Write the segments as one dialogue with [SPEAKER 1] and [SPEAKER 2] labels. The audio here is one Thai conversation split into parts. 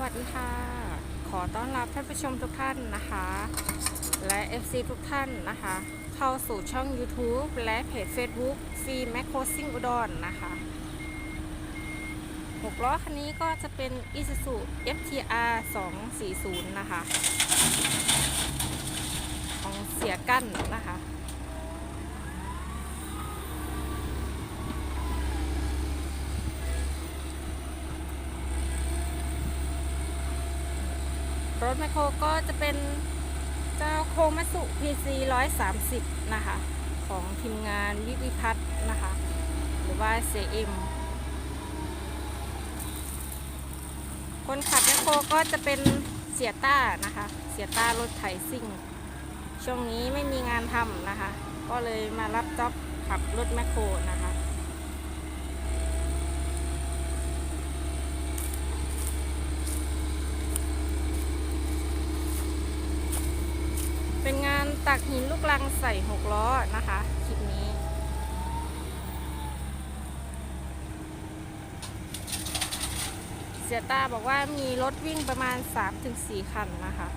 [SPEAKER 1] วัสดีค่ะขอต้อนรับท่านผู้ชมทุกท่านนะคะและ FC ทุกท่านนะคะเข้าสู่ช่อง YouTube และเพจ Facebook ซีแมคโครซิ่งอุดรนะคะ6ล้อคันนี้ก็จะเป็น Isuzu FTR 240นะคะของเสียกั้นนะคะรถแมคโครก็จะเป็นเจ้าโคมัตสึ PC 130นะคะของทีมงานวิพัฒน์นะคะหรือว่า CM คนขับแมคโครก็จะเป็นเสียต้านะคะเสียต้ารถไถซิ่งช่วงนี้ไม่มีงานทำนะคะก็เลยมารับจ็อบขับรถแมคโครนะคะเป็นงานตักหินลูกรังใส่6ล้อนะคะคลิปนี้เสียต้าบอกว่ามีรถวิ่งประมาณ 3-4 คันนะคะ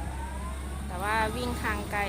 [SPEAKER 1] แต่ว่าวิ่งทางไกล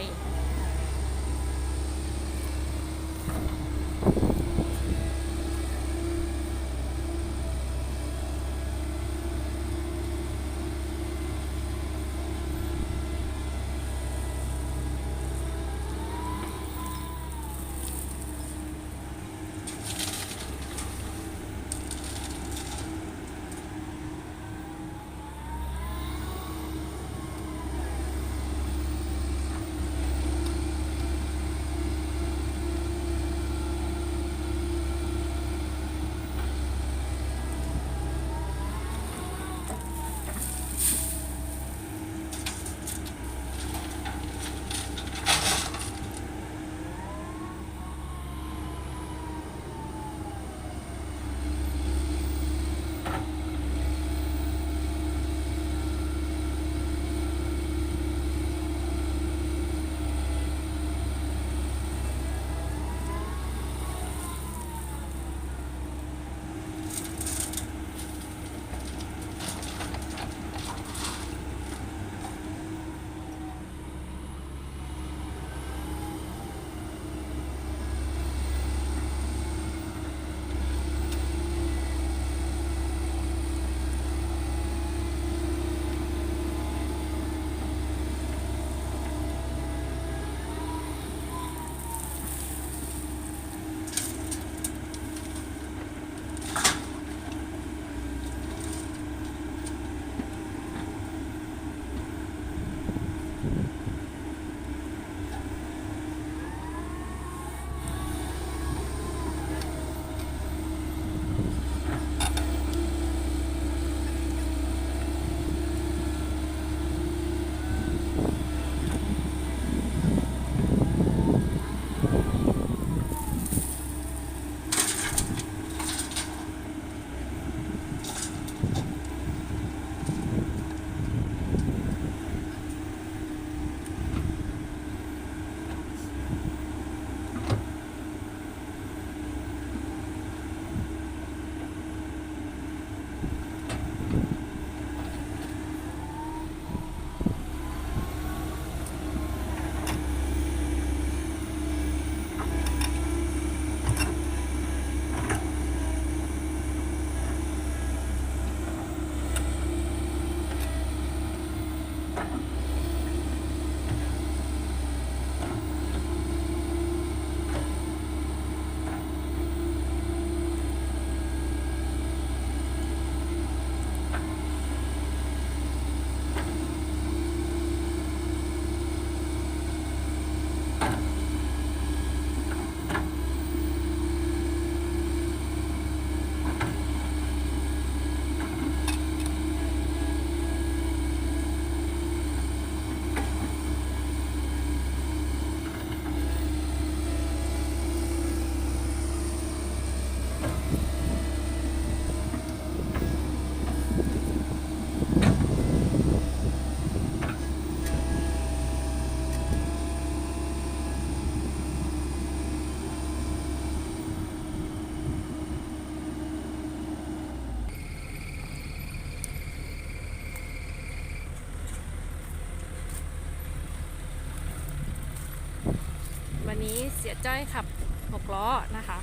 [SPEAKER 1] วันนี้เสียจ้อยขับ6 ล้อนะคะ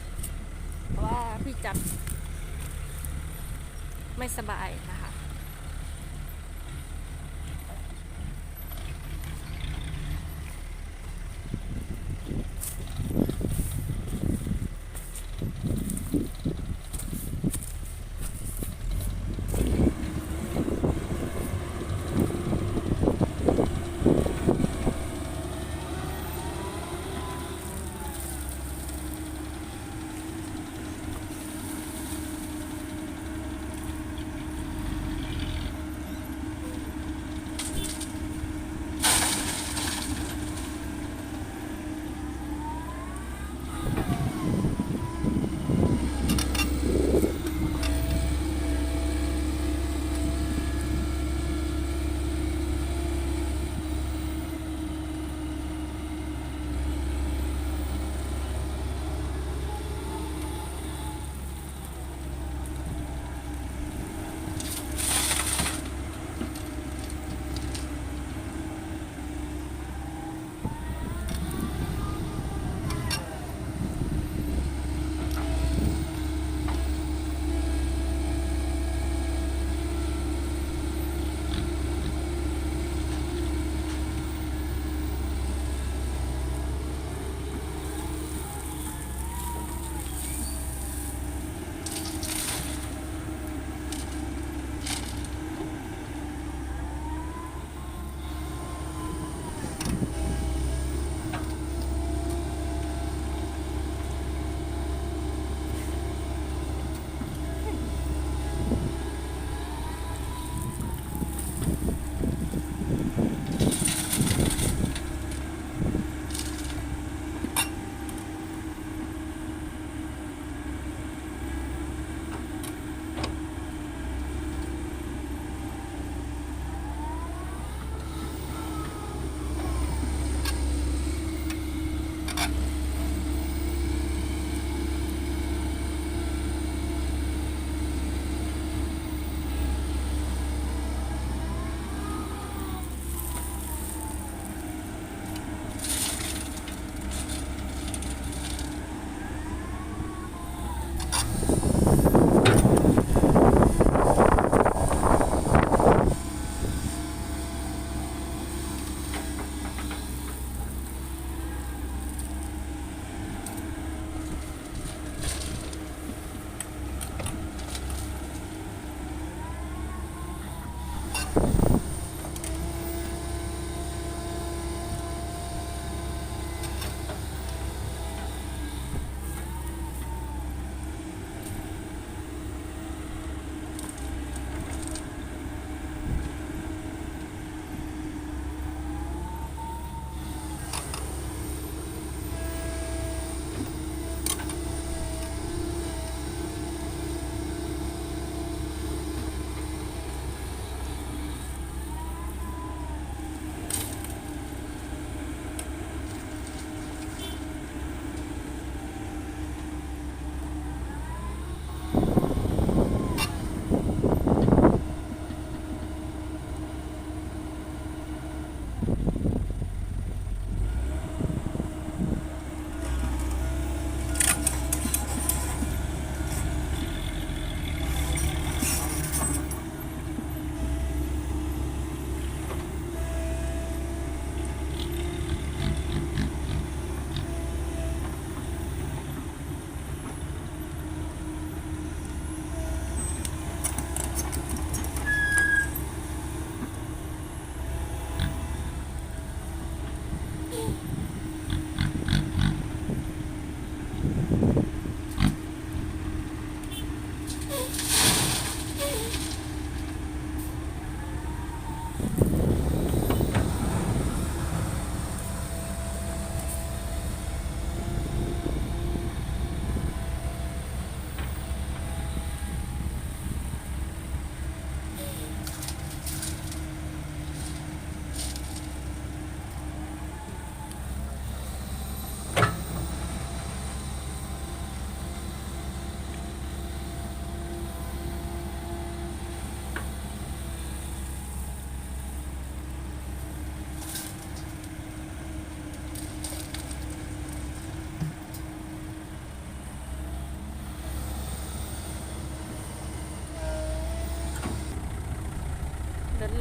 [SPEAKER 1] เพราะว่าพี่จัดไม่สบายนะคะ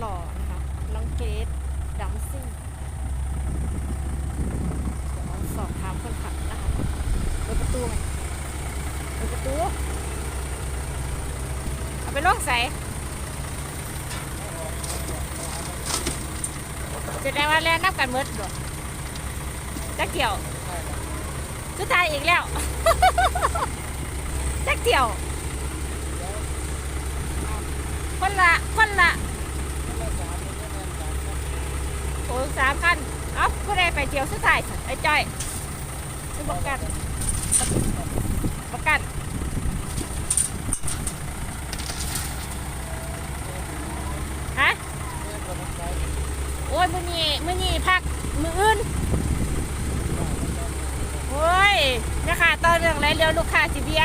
[SPEAKER 1] หล่อนะคะน้องเกรซดัมซิ่งเดี๋ยวสอบถามคนขับนะคะเปิดประตูไหมเปิดประตูเอาไปลงใส่จะได้ว่าแล้วนับกันเมิดหรอจักเกี่ยวสุดท้ายอีกแล้ว จักเกี่ยวคนละโอ้3 คันเอ้าก็ได้ไปเที่ยวสุดท้ายไอ้จ้อยซื้อประกันฮะโอ้ยมื้อนี้พักมื้ออื่นโอ้ยแม่ค้าต่อเรื่องไรเร็วลูกค้าสิเบีย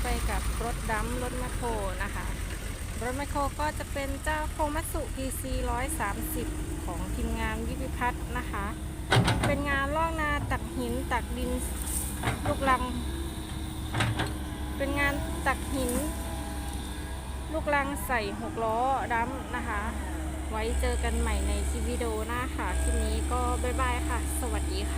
[SPEAKER 1] ไปกับรถดัมรถแมคโครนะคะรถแมคโครก็จะเป็นเจ้าโคมัตสึ PC 130ของทีมงานวิพิพัฒน์นะคะ เป็นงานลอกนาตักหินตักดินลูกลังเป็นงานตักหินลูกลังใส่6 ล้อดัมนะคะ ไว้เจอกันใหม่ในคลิปวิดีโอหน้าค่ะคลิปนี้ก็บ๊ายบายค่ะสวัสดีค่ะ